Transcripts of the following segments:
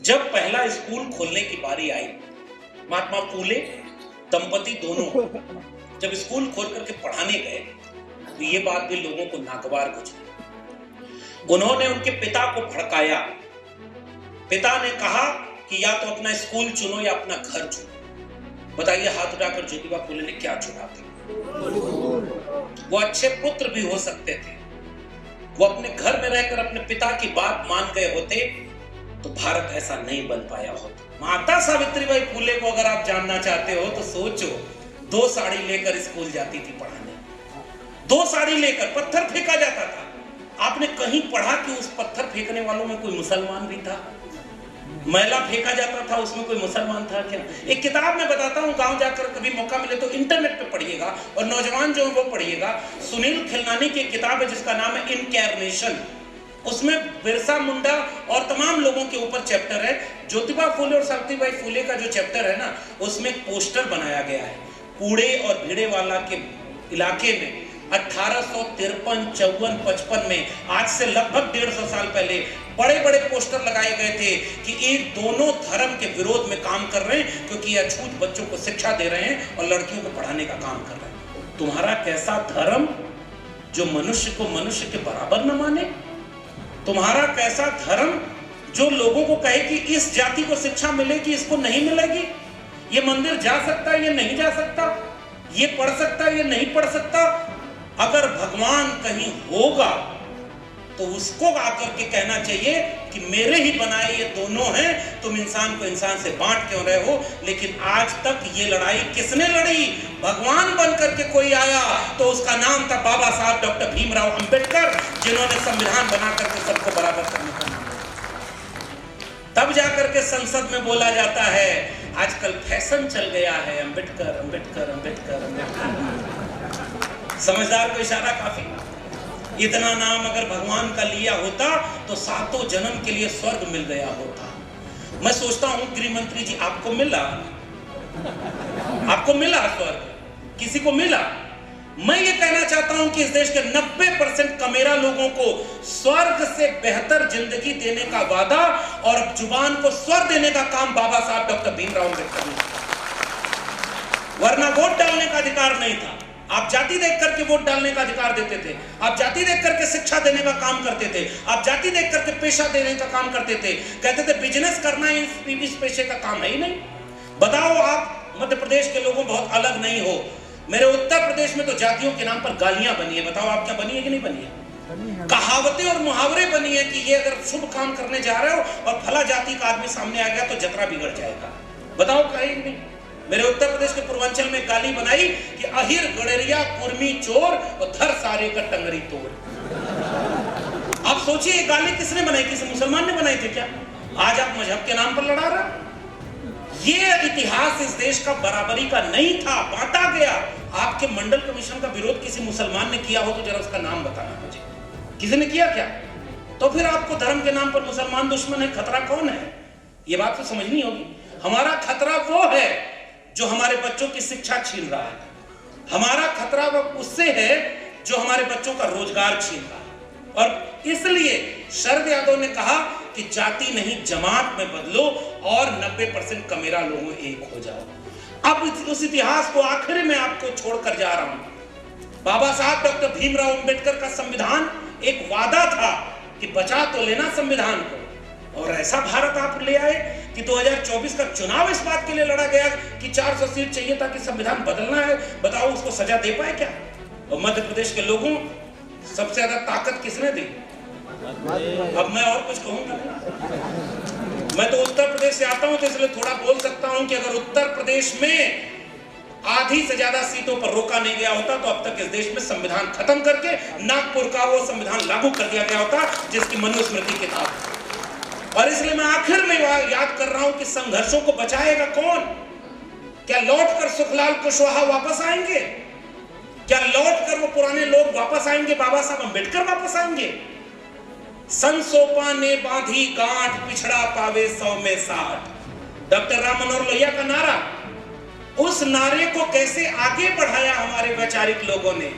जब पहला स्कूल खोलने की बारी आई, महात्मा फूले दंपति दोनों जब स्कूल खोल करके पढ़ाने गए तो ये बात भी लोगों को नागवार गुजरी। उन्होंने उनके पिता को भड़काया। पिता ने कहा कि या तो अपना स्कूल चुनो या अपना घर चुनो। बताइए हाथ उठाकर ज्योतिबा फूले ने क्या चुना था? वो अच्छे पुत्र भी हो सकते थे। वो अपने घर में रहकर अपने पिता की बात मान गए होते तो भारत ऐसा नहीं बन पाया होता। माता सावित्रीबाई फूले को अगर आप जानना चाहते हो तो सोचो, 2 साड़ी लेकर स्कूल जाती थी पढ़ाने। 2 साड़ी लेकर पत्थर फेंका जाता था। आपने कहीं पढ़ा कि उस पत्थर फेंकने वालों में कोई मुसलमान भी था? मैला फेंका जाता था, उसमें कोई मुसलमान था क्या? एक किताब में बताता हूँ, गांव जाकर कभी मौका मिले तो इंटरनेट पे पढ़िएगा और नौजवान जो है वो पढ़िएगा। सुनील खिलनानी की एक किताब है जिसका नाम है इनकैर्नेशन। उसमें बिरसा मुंडा और तमाम लोगों के ऊपर चैप्टर है। ज्योतिबा फूले और सावित्रीबाई फूले का जो चैप्टर है ना, उसमें एक पोस्टर बनाया गया है। पुणे और भिड़ेवाला के इलाके में 1853, 54, 55 में, आज से लगभग 150 साल पहले बड़े बड़े पोस्टर लगाए गए थे कि ये दोनों धर्म के विरोध में काम कर रहे हैं, क्योंकि ये अछूत बच्चों को शिक्षा दे रहे हैं और लड़कियों को पढ़ाने का काम कर रहे हैं। तुम्हारा कैसा धर्म जो मनुष्य को मनुष्य के बराबर न माने? तुम्हारा कैसा धर्म जो लोगों को कहे कि इस जाति को शिक्षा मिलेगी, इसको नहीं मिलेगी? ये मंदिर जा सकता है, ये नहीं जा सकता? ये पढ़ सकता है, ये नहीं पढ़ सकता? अगर भगवान कहीं होगा तो उसको आकर के कहना चाहिए कि मेरे ही बनाए ये दोनों हैं, तुम इंसान को इंसान से बांट क्यों रहे हो? लेकिन आज तक ये लड़ाई किसने लड़ी? भगवान बनकर के कोई आया तो उसका नाम था बाबा साहब डॉक्टर भीमराव अंबेडकर, जिन्होंने संविधान बना करके सबको बराबर करने का नाम। तब जाकर के संसद में बोला जाता है। आजकल फैशन चल गया है अंबेडकर अंबेडकर अंबेडकर अंबेडकर। समझदार को इशारा काफी। इतना नाम अगर भगवान का लिया होता तो 7 जन्म के लिए स्वर्ग मिल गया होता। मैं सोचता हूं गृह मंत्री जी, आपको मिला? आपको मिला स्वर्ग? किसी को मिला? मैं ये कहना चाहता हूं कि इस देश के 90% कमेरा लोगों को स्वर्ग से बेहतर जिंदगी देने का वादा और जुबान को स्वर देने का काम बाबा साहब डॉक्टर भीमराव अम्बेडकर ने किया। वरना वोट डालने का अधिकार नहीं था। आप जाति देख करके वोट डालने का अधिकार देते थे। आप जाति देख करके शिक्षा देने का काम करते थे। आप जाति देख करके पेशा देने का काम करते थे। कहते थे बिजनेस करना इस पेशे का काम है ही नहीं। बताओ, आप मध्य प्रदेश के लोगों बहुत अलग नहीं हो। मेरे उत्तर प्रदेश में तो जातियों के नाम पर गालियां बनी है। बताओ आप क्या बनी है कि नहीं बनी है? कहावतें और मुहावरे बनी है कि ये अगर शुभ काम करने जा रहे हो और फला जाति का आदमी सामने आ गया तो जतरा बिगड़ जाएगा। बताओ कहीं नहीं। मेरे उत्तर प्रदेश के पूर्वांचल में गाली बनाई कि अहिर गड़ेरिया कुर्मी चोर और धर सारे का टंगरी तोड़। आप सोचिए गाली किसने बनाई? किसी मुसलमान ने बनाई थी क्या? आज आप मजहब के नाम पर लड़ा रहे। ये इतिहास इस देश का बराबरी का नहीं था, बांटा गया। आपके मंडल कमीशन का विरोध किसी मुसलमान ने किया हो तो जरा उसका नाम बताना मुझे। किसी ने किया क्या? तो फिर आपको धर्म के नाम पर मुसलमान दुश्मन है। खतरा कौन है? ये बात तो समझनी होगी। हमारा खतरा वो है जो हमारे बच्चों की शिक्षा छीन रहा है। हमारा खतरा वो उससे है जो हमारे बच्चों का रोजगार छीन रहा है। और इसलिए शरद यादव ने कहा कि जाति नहीं जमात में बदलो और 90% कमेरा लोगों एक हो जाओ। अब उस इतिहास को आखिर में आपको छोड़कर जा रहा हूं। बाबा साहब डॉक्टर भीमराव अंबेडकर का संविधान एक वादा था कि बचा तो लेना संविधान को, और ऐसा भारत आप ले आए कि 2024 का चुनाव इस बात के लिए लड़ा गया कि 400 सीट चाहिए ताकि संविधान बदलना है। बताओ उसको सजा दे पाए क्या? और मध्य प्रदेश के लोगों सबसे ज्यादा ताकत किसने दी? अब मैं और कुछ कहूंगा? मैं तो उत्तर प्रदेश से आता हूं तो इसलिए थोड़ा बोल सकता हूं कि अगर उत्तर प्रदेश में आधी से ज्यादा सीटों पर रोका नहीं गया होता तो अब तक इस देश में संविधान खत्म करके नागपुर का वो संविधान लागू कर दिया गया होता जिसकी मनुस्मृति किताब। और इसलिए मैं आखिर में याद कर रहा हूं कि संघर्षों को बचाएगा कौन? क्या लौटकर सुखलाल कुशवाहा वापस आएंगे? क्या लौटकर वो पुराने लोग वापस आएंगे? बाबा साहब अंबेडकर वापस आएंगे? संसोपा ने बांधी गांठ, पिछड़ा पावे 100 में 60। डॉक्टर राम मनोहर लोहिया का नारा, उस नारे को कैसे आगे बढ़ाया हमारे वैचारिक लोगों ने।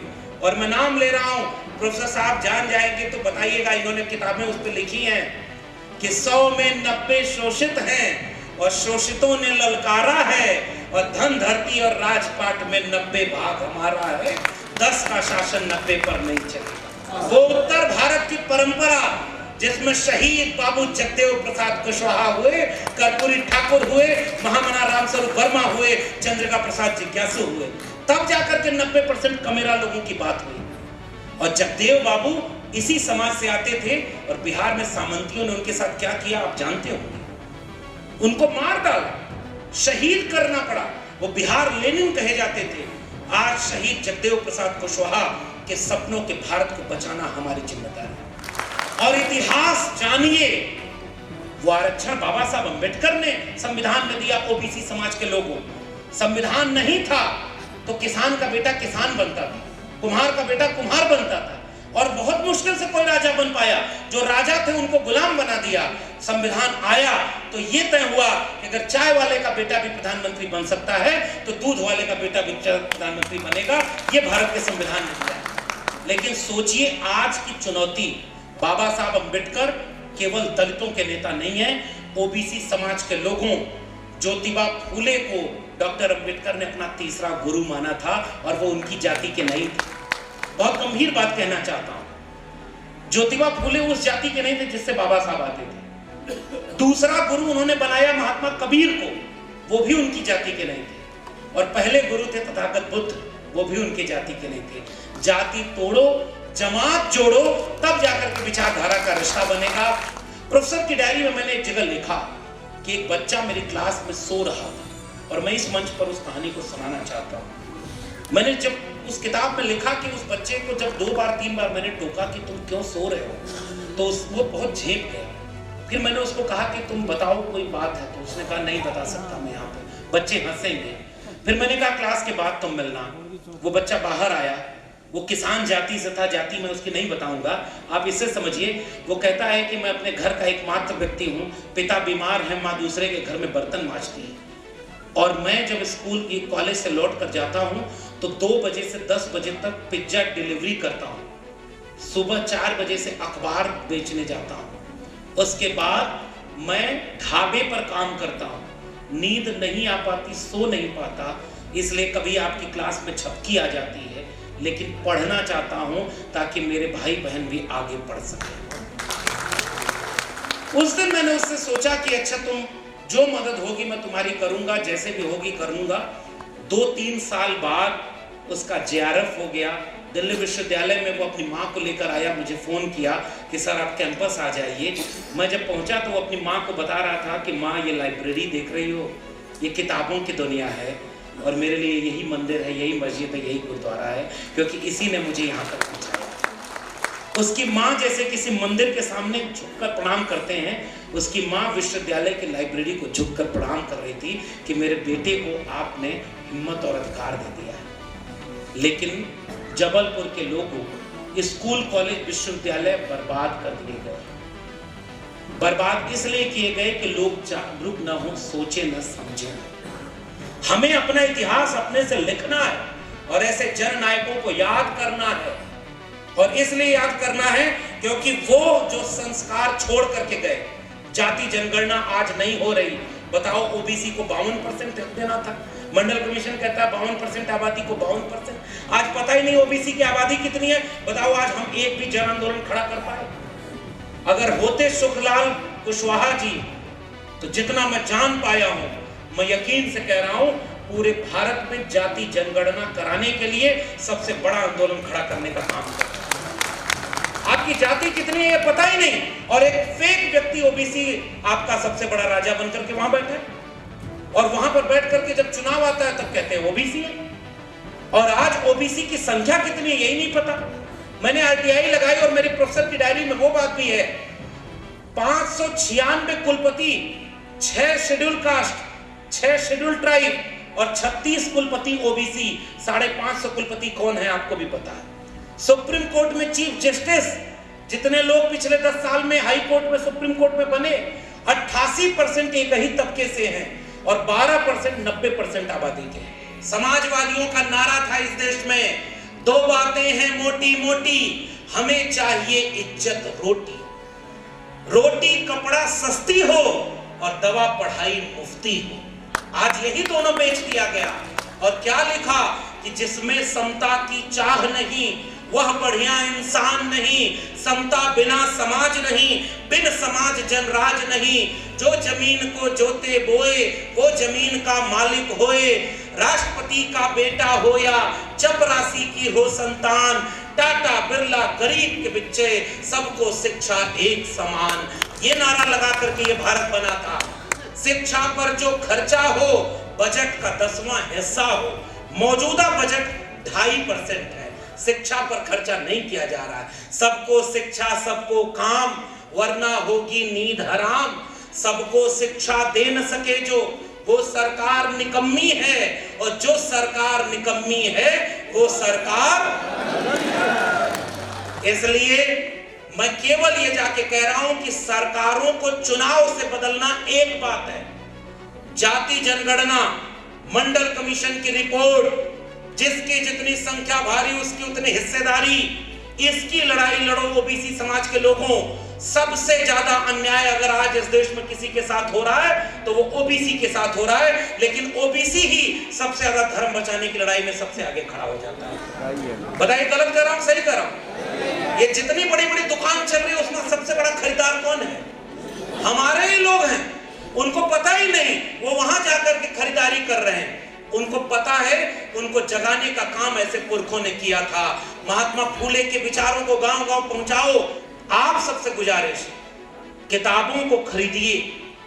और मैं नाम ले रहा हूं, प्रोफेसर साहब जान जाएंगे तो बताइएगा, इन्होंने किताबें उस पर लिखी हैं। कि 100 में 90 शोषित हैं और शोषितों ने ललकारा है, और धन धरती और राजपाट में 90 भाग हमारा है, 10 का शासन 90 पर नहीं चलेगा। वो उत्तर भारत की परंपरा जिसमें शहीद बाबू जगदेव प्रसाद कुशवाहा हुए, कर्पूरी ठाकुर हुए, महामना रामस्वरूप वर्मा हुए, चंद्रिका प्रसाद जिज्ञासु हुए, तब जाकर के 90% कमेरा लोगों की बात हुई। और जगदेव बाबू इसी समाज से आते थे, और बिहार में सामंतियों ने उनके साथ क्या किया आप जानते हो। उनको मार डाला, शहीद करना पड़ा। वो बिहार लेनिन कहे जाते थे। आज शहीद जगदेव प्रसाद कुशवाहा के सपनों के भारत को बचाना हमारी जिम्मेदारी है। और इतिहास जानिए, वो आरक्षण बाबा साहब अंबेडकर ने संविधान में दिया ओबीसी समाज के लोगों। संविधान नहीं था तो किसान का बेटा किसान बनता था, कुम्हार का बेटा कुम्हार बनता था, और बहुत मुश्किल से कोई राजा बन पाया। जो राजा थे उनको गुलाम बना दिया। संविधान आया तो ये तय हुआ कि अगर चाय वाले का बेटा भी प्रधानमंत्री बन सकता है तो दूध वाले का बेटा भी प्रधानमंत्री बनेगा। ये भारत के संविधान ने दिया। लेकिन सोचिए आज की चुनौती, बाबा साहब अंबेडकर केवल दलितों के नेता नहीं है, ओबीसी समाज के लोगों, ज्योतिबा फूले को डॉक्टर अंबेडकर ने अपना तीसरा गुरु माना था, और वो उनकी जाति के नहीं थे। बहुत गंभीर बात कहना चाहता हूं, ज्योतिबा फूले उस जाति के नहीं थे जिससे बाबा साहब आते थे। दूसरा गुरु उन्होंने बनाया महात्मा कबीर को, वो भी उनकी जाति के नहीं थे। और पहले गुरु थे तथागत बुद्ध, वो भी उनकी जाति के नहीं थे। जाति तोड़ो, जमात जोड़ो, तब जाकर के विचारधारा का रिश्ता बनेगा। प्रोफेसर की डायरी में मैंने एक जगह लिखा कि एक बच्चा मेरी क्लास में सो रहा था, और मैं इस मंच पर उस कहानी को सुनाना चाहता हूं। मैंने जब उस किताब में लिखा कि उस बच्चे को जब 2 बार 3 बार मैंने टोका कि तुम क्यों सो रहे हो, तो वो बहुत झेप गया। फिर मैंने उसको कहा कि तुम बताओ कोई बात है, तो उसने कहा नहीं बता सकता मैं यहाँ पे। बच्चे हंसेंगे। फिर मैंने कहा क्लास के बाद तुम मिलना। वो बच्चा बाहर आया, वो किसान जाति से था, जाति मैं उसकी नहीं बताऊंगा, आप इससे समझिए। वो कहता है कि मैं अपने घर का एकमात्र व्यक्ति हूँ, पिता बीमार है, माँ दूसरे के घर में बर्तन मांजती है, और मैं जब स्कूल की कॉलेज से लौट कर जाता हूँ तो 2 बजे से 10 बजे तक पिज्जा डिलीवरी करता हूँ। सुबह 4 बजे से अखबार बेचने जाता हूँ। उसके बाद मैं ढाबे पर काम करता हूँ। नींद नहीं आ पाती, सो नहीं पाता, इसलिए कभी आपकी क्लास में झपकी आ जाती है, लेकिन पढ़ना चाहता हूं ताकि मेरे भाई बहन भी आगे बढ़ सके। उस दिन मैंने उससे सोचा कि अच्छा तुम जो मदद होगी मैं तुम्हारी करूंगा, जैसे भी होगी करूंगा। 2-3 साल बाद उसका JRF हो गया। दिल्ली विश्वविद्यालय में वो अपनी माँ को लेकर आया, मुझे फ़ोन किया कि सर आप कैंपस आ जाइए। मैं जब पहुंचा तो वो अपनी माँ को बता रहा था कि माँ ये लाइब्रेरी देख रही हो, ये किताबों की दुनिया है, और मेरे लिए यही मंदिर है, यही मस्जिद है, यही गुरुद्वारा है, क्योंकि इसी ने मुझे यहाँ तक पहुँचाया। उसकी माँ जैसे किसी मंदिर के सामने झुककर प्रणाम करते हैं, उसकी माँ विश्वविद्यालय की लाइब्रेरी को झुककर प्रणाम कर रही थी कि मेरे बेटे को आपने हिम्मत और अधिकार दे दिया है। लेकिन जबलपुर के लोगों, स्कूल कॉलेज विश्वविद्यालय बर्बाद कर दिए गए। बर्बाद इसलिए किए गए कि लोग जागरूक न हो, सोचे न समझे। हमें अपना इतिहास अपने से लिखना है, और ऐसे जननायकों को याद करना है। और इसलिए याद करना है क्योंकि वो जो संस्कार छोड़ करके गए। जाति जनगणना आज नहीं हो रही। बताओ, ओबीसी को 52% देना था, मंडल कमीशन कहता है 52% आबादी को 52%। आज पता ही नहीं ओबीसी की आबादी कितनी है। बताओ, आज हम एक भी जन आंदोलन खड़ा कर पाए? अगर होते सुखलाल कुशवाहा जी, तो जितना मैं जान पाया हूं, मैं यकीन से कह रहा हूं, पूरे भारत में जाति जनगणना कराने के लिए सबसे बड़ा आंदोलन खड़ा करने का काम करता है। आपकी जाति कितनी है ये पता ही नहीं, और एक फेक व्यक्ति ओबीसी आपका सबसे बड़ा राजा बनकर के वहां बैठा है, और वहां पर बैठ करके जब चुनाव आता है तब कहते हैं ओबीसी है। और आज ओबीसी की संख्या कितनी है यही नहीं पता। मैंने आरटीआई लगाई और मेरी प्रोफेसर की डायरी में वो बात भी है, 596 कुलपति, 6 शेड्यूल कास्ट, 6 शेड्यूल ट्राइब और 36 कुलपति ओबीसी। 550 कुलपति कौन है आपको भी पता है। सुप्रीम कोर्ट में चीफ जस्टिस, जितने लोग पिछले 10 साल में हाई कोर्ट में, सुप्रीम कोर्ट में बने, 88% एक ही तबके से हैं, और 12% 90% आबादी के। समाजवादियों का नारा था इस देश में, 2 बातें हैं मोटी मोटी, हमें चाहिए इज्जत रोटी। रोटी कपड़ा सस्ती हो और दवा पढ़ाई मुफ्ती हो। आज यही दोनों बेच दिया गया। और क्या लिखा कि जिसमें समता की चाह नहीं वह बढ़िया इंसान नहीं, समता बिना समाज नहीं, बिन समाज जनराज नहीं, जो जमीन को जोते बोए वो जमीन का मालिक होए, राष्ट्रपति का बेटा हो या चपरासी की हो संतान, टाटा बिरला गरीब के बच्चे सबको शिक्षा एक समान। ये नारा लगा करके ये भारत बना था। शिक्षा पर जो खर्चा हो बजट का 10वां हिस्सा हो। मौजूदा बजट 2.5% है, शिक्षा पर खर्चा नहीं किया जा रहा है। सबको शिक्षा सबको काम वरना होगी नींद हराम। सबको शिक्षा दे न सके जो वो सरकार निकम्मी है, और जो सरकार निकम्मी है वो सरकार। इसलिए मैं केवल ये जाके कह रहा हूं कि सरकारों को चुनाव से बदलना एक बात है, जाति जनगणना, मंडल कमीशन की रिपोर्ट, जिसकी जितनी संख्या भारी उसकी उतनी हिस्सेदारी, इसकी लड़ाई लड़ो ओबीसी समाज के लोगों। सबसे ज्यादा अन्याय अगर आज इस देश में किसी के साथ हो रहा है तो वो ओबीसी के साथ हो रहा है, लेकिन ओबीसी ही सबसे ज्यादा धर्म बचाने की लड़ाई में सबसे आगे खड़ा हो जाता है। बताइए गलत कर रहा हूं सही कर रहा हूं? ये जितनी बड़ी बड़ी दुकान चल रही है उसमें सबसे बड़ा खरीदार कौन है? हमारे ही लोग हैं। उनको पता ही नहीं, वो वहां जाकर के खरीदारी कर रहे हैं। उनको पता है, उनको जगाने का काम ऐसे पुरखों ने किया था। महात्मा फूले के विचारों को गांव-गांव पहुंचाओ। आप सबसे गुजारिश, किताबों को खरीदिए।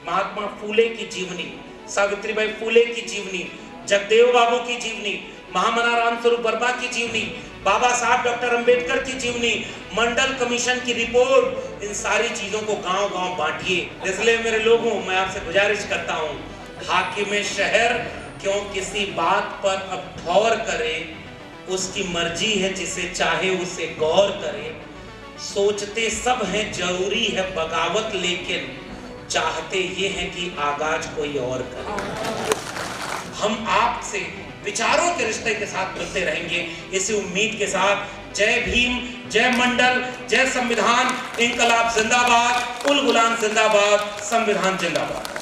महात्मा फूले की जीवनी, सावित्रीबाई फूले की जीवनी, जगदेव बाबू की जीवनी, महामना रामस्वरूप वर्मा की जीवनी, बाबा साहब डॉक्टर अंबेडकर की जीवनी, मंडल कमीशन की रिपोर्ट, इन सारी चीजों को गांव-गांव बांटिए। इसलिए मेरे लोगों, मैं आपसे गुजारिश करता हूं, हाकिम शहर क्यों किसी बात पर अब ठौर करे, उसकी मर्जी है, जिसे चाहे उसे गौर करे। सोचते सब हैं जरूरी है बगावत, लेकिन चाहते ये हैं कि आगाज कोई और करे। हम आपसे विचारों के रिश्ते के साथ मिलते रहेंगे, इसी उम्मीद के साथ। जय भीम, जय मंडल, जय संविधान, इंकलाब जिंदाबाद, उल गुलाम जिंदाबाद, संविधान जिंदाबाद।